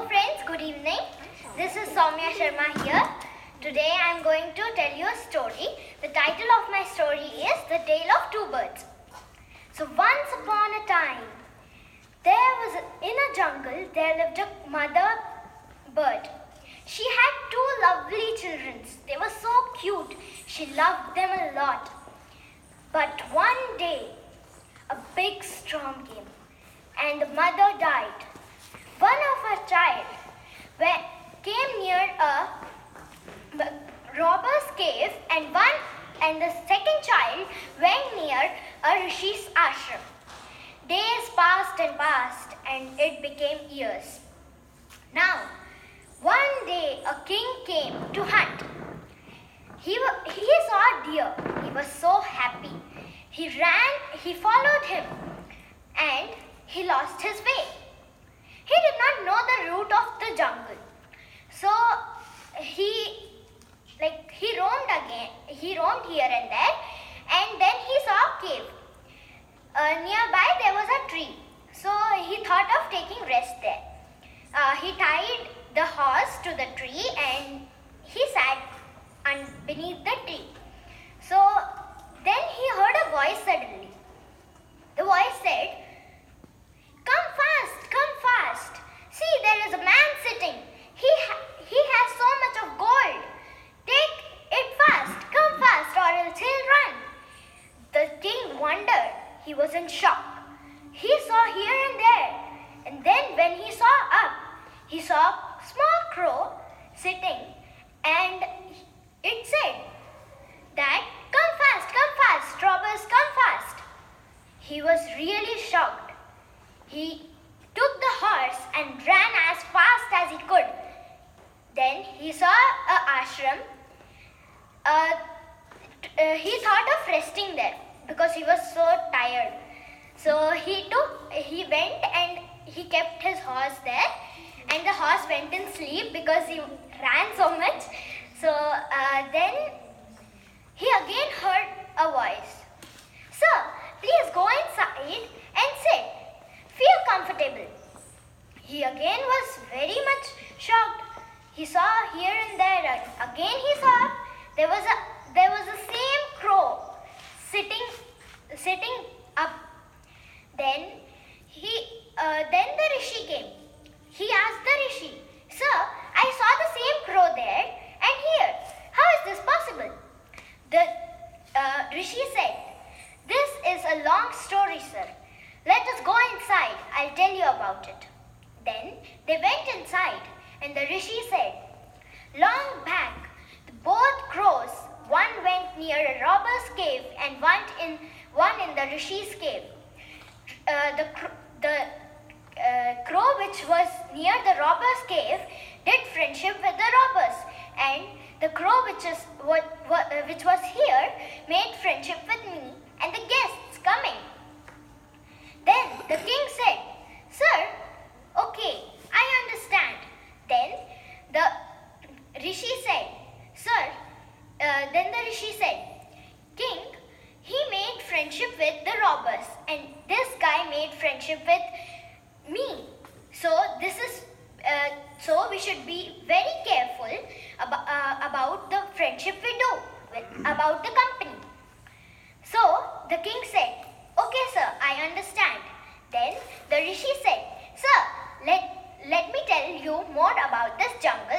friends, good evening. This is Soumya Sharma here. Today I am going to tell you a story. The title of my story is The Tale of Two Birds. So once upon a time, in a jungle there lived a mother bird. She had two lovely children. They were so cute. She loved them a lot. But one day, a big storm came and the mother died. One of her child came near a robber's cave and the second child went near a rishi's ashram. Days passed and it became years. Now, one day a king came to hunt. He saw a deer. He was so happy. He followed him and he lost his way. He did not know the route of the jungle. So he roamed again. He roamed here and there, and then he saw a cave. Nearby there was a tree. So he thought of taking rest there. He tied the horse to the tree and he sat beneath the tree. So then he heard a voice suddenly. The voice said, "Come fast, come fast. See, there is a man sitting. He has so much of gold. Take it fast, come fast, or else he'll run." The king wondered. He was in shock. He saw here and there, and then when he saw up, he saw a small crow sitting, and it said that, come fast, robbers, come fast." He was really shocked. He took the horse and ran as fast as he could. Then he saw an ashram. He thought of resting there because he was so tired. So he went and he kept his horse there, and the horse went in sleep because he ran so much. So then he again heard a voice. "Sir, please go inside and sit. Feel comfortable." He again was very much shocked. He saw here and there. Again he saw there was the same crow sitting up. Then the rishi came. He asked the rishi, "Sir, I saw the same crow there and here. How is this possible?" The rishi said, "This is a long story, sir. Let us go inside. I'll tell you about it." Then they went inside and the rishi said, "Long back, both crows, one went near a robber's cave and one in the rishi's cave. The crow which was near the robber's cave did friendship with the robbers, and the crow which was here made friendship with me and the guests coming." Then the king said, "Sir, okay, I understand." Then the rishi said, "King, he made friendship with the robbers and this guy made friendship with me. So we should be very careful about the friendship we do about the company." So the king said, "Okay, sir, I understand." Then the rishi said, "Sir, let me tell you more about this jungle